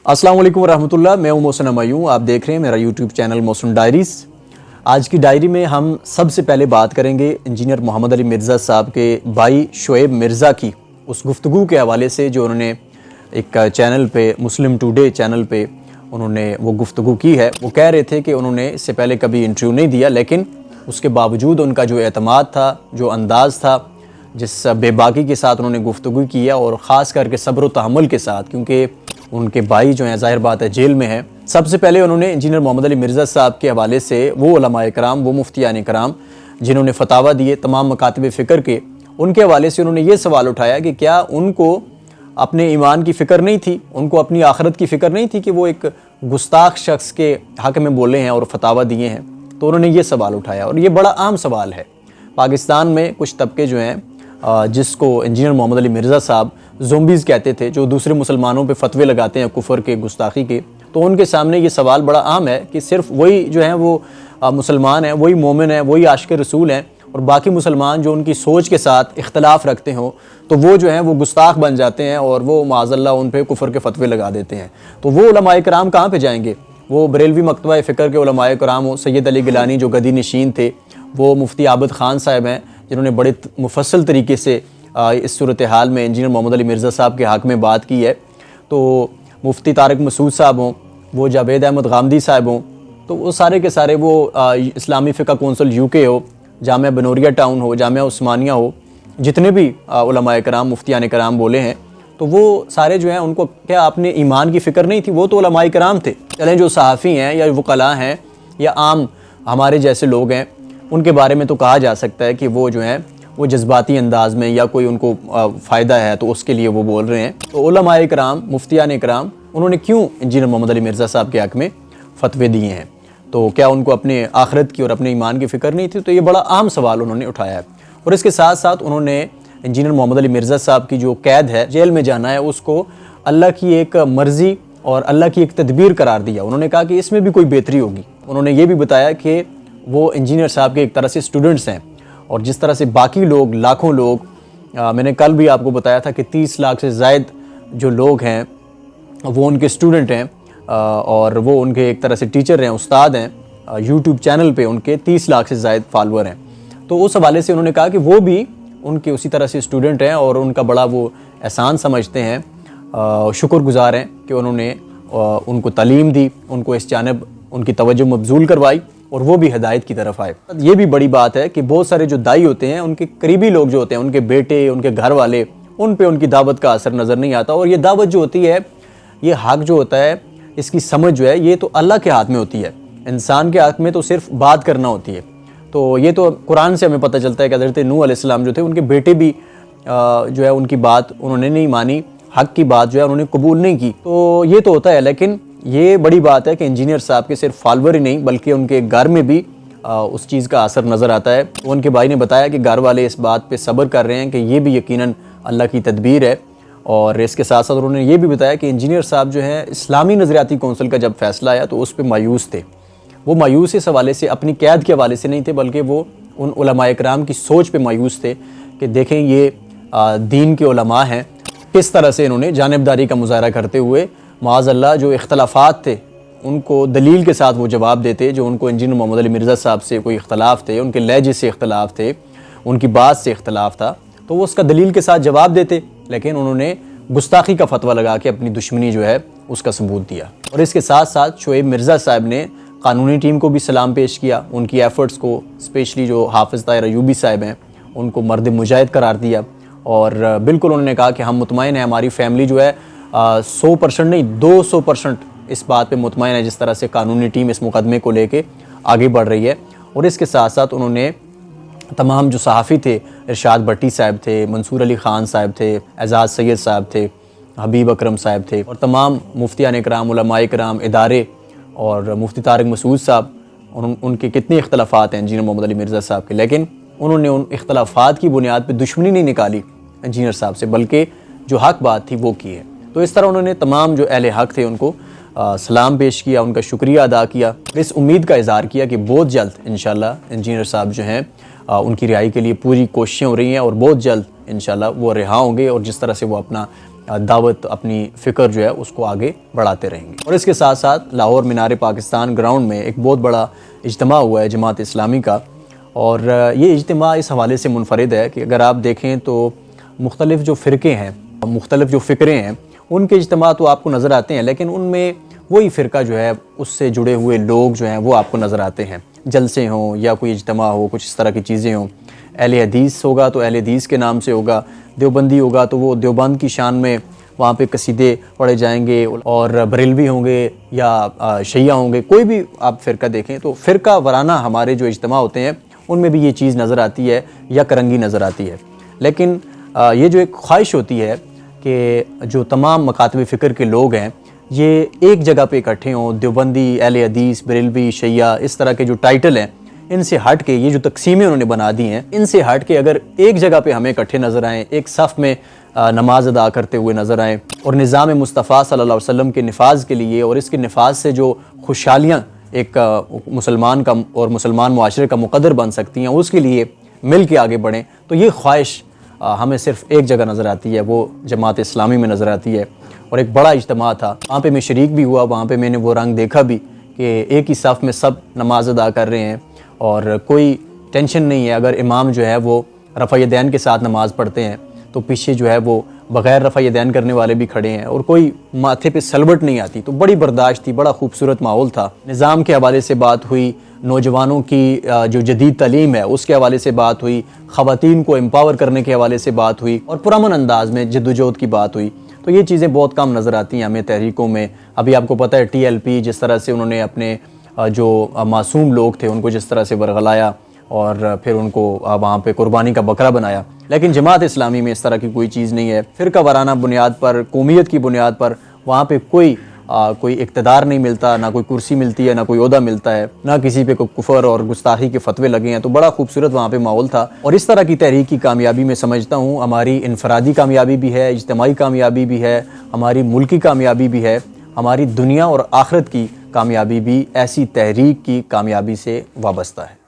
अस्सलाम वालेकुम रहमतुल्लाह। मैं हूं मोहसिन हमायूं। आप देख रहे हैं मेरा यूट्यूब चैनल मोहसिन डायरीज़। आज की डायरी में हम सबसे पहले बात करेंगे इंजीनियर मोहम्मद अली मिर्ज़ा साहब के भाई शुएब मिर्ज़ा की उस गुफ्तगू के हवाले से जो उन्होंने एक चैनल पे, मुस्लिम टुडे चैनल पे उन्होंने वो गुफ्तगू की है। वो कह रहे थे कि उन्होंने इससे पहले कभी इंटरव्यू नहीं दिया, लेकिन उसके बावजूद उनका जो एतमाद था, जो अंदाज़ था, जिस बेबाकी के साथ उन्होंने गुफ्तगू की है और ख़ास करके सब्र व तहम्मुल के साथ, क्योंकि उनके भाई जो हैं ज़ाहिर बात है जेल में हैं। सबसे पहले उन्होंने इंजीनियर मोहम्मद अली मिर्ज़ा साहब के हवाले से वो उलमाए कराम, वो मुफ्तियान कराम जिन्होंने फतावा दिए तमाम मकातिब फ़िक्र के, उनके हवाले से उन्होंने ये सवाल उठाया कि क्या उनको अपने ईमान की फ़िक्र नहीं थी, उनको अपनी आखिरत की फ़िक्र नहीं थी कि वो एक गुस्ताख शख्स के हक़ में बोले हैं और फतावा दिए हैं। तो उन्होंने ये सवाल उठाया और ये बड़ा आम सवाल है। पाकिस्तान में कुछ तबके जो हैं जिसको इंजीनियर मोहम्मद अली मिर्ज़ा साहब ज़ोंबीज़ कहते थे, जो दूसरे मुसलमानों पे फतवे लगाते हैं कुफर के, गुस्ताखी के, तो उनके सामने ये सवाल बड़ा आम है कि सिर्फ वही जो हैं वो मुसलमान हैं, वही मोमिन हैं, वही आशिक रसूल हैं, और बाकी मुसलमान जो उनकी सोच के साथ इख्तलाफ रखते हों तो वो जो हैं वो गुस्ताख बन जाते हैं और वो माज़अल्लाह उन पे कुफर के फतवे लगा देते हैं। तो वो उलमाए कराम कहाँ पे जाएंगे? वो बरेलवी मकतबा फ़िक्र के उलमाए कराम हो, सैयद अली गिलानी जो गदी नशीन थे, वो मुफ्ती आबिद ख़ान साहब हैं जिन्होंने बड़े मुफस्सल तरीके से इस सूरत हाल में इंजीनियर मोहम्मद अली मिर्ज़ा साहब के हक़ में बात की है। तो मुफ्ती तारिक मसूद साहब हों, वो जावेद अहमद गामदी साहब हों, तो वो सारे के सारे, वो इस्लामी फ़िक़्ह कौंसिल यूके हो, जामिया बनोरिया टाउन हो, जामिया उस्मानिया हो, जितने भी उलमाए कराम, मुफ्तियान कराम बोले हैं, तो वो सारे जो हैं उनको क्या अपने ईमान की फ़िक्र नहीं थी? वो तो उलमाए कराम थे। चलें, जो सहाफ़ी हैं या वकला हैं या आम हमारे जैसे लोग हैं, उनके बारे में तो कहा जा सकता है कि वो जो हैं वो जज्बाती अंदाज में या कोई उनको फ़ायदा है तो उसके लिए वो बोल रहे हैं। तो उलमाए कराम, मुफ्तियान कराम, उन्होंने क्यों इंजीनियर मोहम्मद अली मिर्ज़ा साहब के हक़ में फ़तवे दिए हैं? तो क्या उनको अपने आखिरत की और अपने ईमान की फ़िक्र नहीं थी? तो ये बड़ा आम सवाल उन्होंने उठाया है। और इसके साथ साथ उन्होंने इंजीनियर मोहम्मद अली मिर्ज़ा साहब की जो कैद है, जेल में जाना है, उसको अल्लाह की एक मर्ज़ी और अल्लाह की एक तदबीर करार दिया। उन्होंने कहा कि इसमें भी कोई बेहतरी होगी। उन्होंने ये भी बताया कि वो इंजीनियर साहब के एक तरह से स्टूडेंट्स हैं, और जिस तरह से बाकी लोग, लाखों लोग, मैंने कल भी आपको बताया था कि 30 लाख से ज़ायद जो लोग हैं वो उनके स्टूडेंट हैं, और वो उनके एक तरह से टीचर हैं, उस्ताद हैं। यूट्यूब चैनल पे उनके 30 लाख से ज़ायद फॉलोअर हैं। तो उस हवाले से उन्होंने कहा कि वो भी उनके उसी तरह से स्टूडेंट हैं और उनका बड़ा वो एहसान समझते हैं, शुक्रगुज़ार हैं कि उन्होंने उनको तालीम दी, उनको इस जानिब उनकी तवज्जो मबजूल करवाई और वो भी हिदायत की तरफ आए। ये भी बड़ी बात है कि बहुत सारे जो दाई होते हैं, उनके करीबी लोग जो होते हैं, उनके बेटे, उनके घर वाले, उन पे उनकी दावत का असर नज़र नहीं आता। और ये दावत जो होती है, ये हक़ जो होता है, इसकी समझ जो है, ये तो अल्लाह के हाथ में होती है। इंसान के हक़ में तो सिर्फ बात करना होती है। तो ये तो कुरान से हमें पता चलता है कि हज़रत नूह अलैहिस्सलाम जो थे, उनके बेटे भी जो है उनकी बात उन्होंने नहीं मानी, हक़ की बात जो है उन्होंने कबूल नहीं की। तो ये तो होता है, लेकिन ये बड़ी बात है कि इंजीनियर साहब के सिर्फ फॉलोअर ही नहीं बल्कि उनके घर में भी उस चीज़ का असर नज़र आता है। तो उनके भाई ने बताया कि घर वाले इस बात पे सब्र कर रहे हैं कि ये भी यकीनन अल्लाह की तदबीर है। और इसके साथ साथ उन्होंने ये भी बताया कि इंजीनियर साहब जो हैं, इस्लामी नज़रियाती कौंसिल का जब फ़ैसला आया तो उस पर मायूस थे। वो मायूस इस हवाले से, अपनी कैद के हवाले से नहीं थे, बल्कि वो उन उलमाए कराम की सोच पर मायूस थे कि देखें ये दीन के उलमा हैं, किस तरह से इन्होंने जानिबदारी का मुज़ाहरा करते हुए माज़अल्लाह जो इख्तलाफात थे उनको दलील के साथ वो जवाब देते। जो उनको इंजीनियर मोहम्मद अली मिर्ज़ा साहब से कोई इख्तलाफ थे, उनके लहजे से इख्तलाफ थे, उनकी बात से इख्तलाफ था, तो वो उसका दलील के साथ जवाब देते, लेकिन उन्होंने गुस्ताखी का फतवा लगा के अपनी दुश्मनी जो है उसका सबूत दिया। और इसके साथ साथ शुएब मिर्ज़ा साहब ने कानूनी टीम को भी सलाम पेश किया, उनकी एफ़र्ट्स को, स्पेशली जो हाफ़िज़ ताहिर अयूबी साहब हैं उनको मर्द मुजाहिद करार दिया। और बिल्कुल उन्होंने कहा कि हम मुतमईन हैं, हमारी फ़ैमिली जो है 100% नहीं 200% इस बात पे मुतमईन है जिस तरह से कानूनी टीम इस मुकदमे को लेके आगे बढ़ रही है। और इसके साथ साथ उन्होंने तमाम जो सहाफ़ी थे, इरशाद भट्टी साहब थे, मंसूर अली ख़ान साहब थे, एजाज़ सैयद साहब थे, हबीब अकरम साहब थे, और तमाम मुफ्तियान कराम, उलमाए कराम, इदारे, और मुफ्ती तारिक मसूद साहब, उनके कितने इख्तलाफात हैं इंजीनियर मोहम्मद अली मिर्ज़ा साहब के, लेकिन उन्होंने उन इख्तलाफात की बुनियाद पर दुश्मनी नहीं निकाली इंजीनियर साहब से, बल्कि जो हक़ बात थी वो की है। तो इस तरह उन्होंने तमाम जो अहले हक़ थे उनको सलाम पेश किया, उनका शुक्रिया अदा किया, इस उम्मीद का इज़हार किया कि बहुत जल्द इंशाल्लाह इंजीनियर साहब जो हैं उनकी रिहाई के लिए पूरी कोशिशें हो रही हैं और बहुत जल्द इंशाल्लाह वो रिहा होंगे। और जिस तरह से वो अपना दावत अपनी फ़िक्र जो है उसको आगे बढ़ाते रहेंगे। और इसके साथ साथ लाहौर मीनार पाकिस्तान ग्राउंड में एक बहुत बड़ा इज्तिमा हुआ है जमात इस्लामी का, और ये इज्तिमा इस हवाले से मुनफरिद है कि अगर आप देखें तो मुख्तलिफ़ जो फ़िरक़े हैं, मुख्तलिफ़ जो फ़िक्रें हैं, उनके इज्तिमा तो आपको नज़र आते हैं, लेकिन उनमें वही फ़िरका जो है उससे जुड़े हुए लोग जो हैं वो आपको नज़र आते हैं। जलसे हों या कोई इज्तिमा हो, कुछ इस तरह की चीज़ें हों। अहले हदीस होगा तो अहले हदीस के नाम से होगा, देवबंदी होगा तो वो देवबंद की शान में वहाँ पे कसीदे पढ़े जाएंगे, और बरेलवी होंगे या शिया होंगे, कोई भी आप फ़िरका देखें तो फ़िरका वराना हमारे जो इज्तिमा होते हैं उनमें भी ये चीज़ नज़र आती है या करंगी नज़र आती है। लेकिन ये जो एक ख्वाहिश होती है कि जो तमाम मकातब फ़िक्र के लोग हैं ये एक जगह पे इकट्ठे हों, देवबंदी, अहले हदीस, बरेलवी, शिया, इस तरह के जो टाइटल हैं इनसे हट के, ये जो तकसीमें उन्होंने बना दी हैं, इनसे हट के अगर एक जगह पे हमें इकट्ठे नज़र आएँ, एक सफ़ में नमाज अदा करते हुए नज़र आएँ, और निज़ाम मुस्तफ़ा सल्लल्लाहु अलैहि वसल्लम के नफाज के लिए और इसके नफाज से जो खुशहालियाँ एक मुसलमान का और मुसलमान मुआशरे का मुक़द्दर बन सकती हैं, उसके लिए मिल के आगे बढ़ें, तो ये ख्वाहिश हमें सिर्फ़ एक जगह नज़र आती है, वो जमात इस्लामी में नज़र आती है। और एक बड़ा इज्तिमा था, वहाँ पे मैं शरीक भी हुआ, वहाँ पे मैंने वो रंग देखा भी कि एक ही सफ़ में सब नमाज अदा कर रहे हैं और कोई टेंशन नहीं है। अगर इमाम जो है वो रफ़ा यदैन के साथ नमाज़ पढ़ते हैं तो पीछे जो है वो बग़ैर रफ़ा यदैन करने वाले भी खड़े हैं, और कोई माथे पे सलवट नहीं आती। तो बड़ी बर्दाश्त थी, बड़ा खूबसूरत माहौल था। निज़ाम के हवाले से बात हुई, नौजवानों की जो जदीद तालीम है उसके हवाले से बात हुई, ख़वातीन को एम्पावर करने के हवाले से बात हुई, और पुरअमन अंदाज़ में जद्दोजहद की बात हुई। तो ये चीज़ें बहुत कम नज़र आती हैं हमें तहरीकों में। अभी आपको पता है TLP जिस तरह से उन्होंने अपने जो मासूम लोग थे उनको जिस तरह से वरगलाया और फिर उनको वहाँ पे कुर्बानी का बकरा बनाया, लेकिन जमात इस्लामी में इस तरह की कोई चीज़ नहीं है। फ़िरका वाराना बुनियाद पर, कौमियत की बुनियाद पर वहाँ पे कोई इक़्तिदार नहीं मिलता, ना कोई कुर्सी मिलती है, ना कोई ओहदा मिलता है, ना किसी पे कोई कुफर और गुस्ताखी के फतवे लगे हैं। तो बड़ा खूबसूरत वहाँ पे माहौल था, और इस तरह की तहरीक की कामयाबी मैं समझता हूँ हमारी इनफरादी कामयाबी भी है, इज्तिमाई कामयाबी भी है, हमारी मुल्की कामयाबी भी है, हमारी दुनिया और आखिरत की कामयाबी भी ऐसी तहरीक की कामयाबी से वाबस्ता है।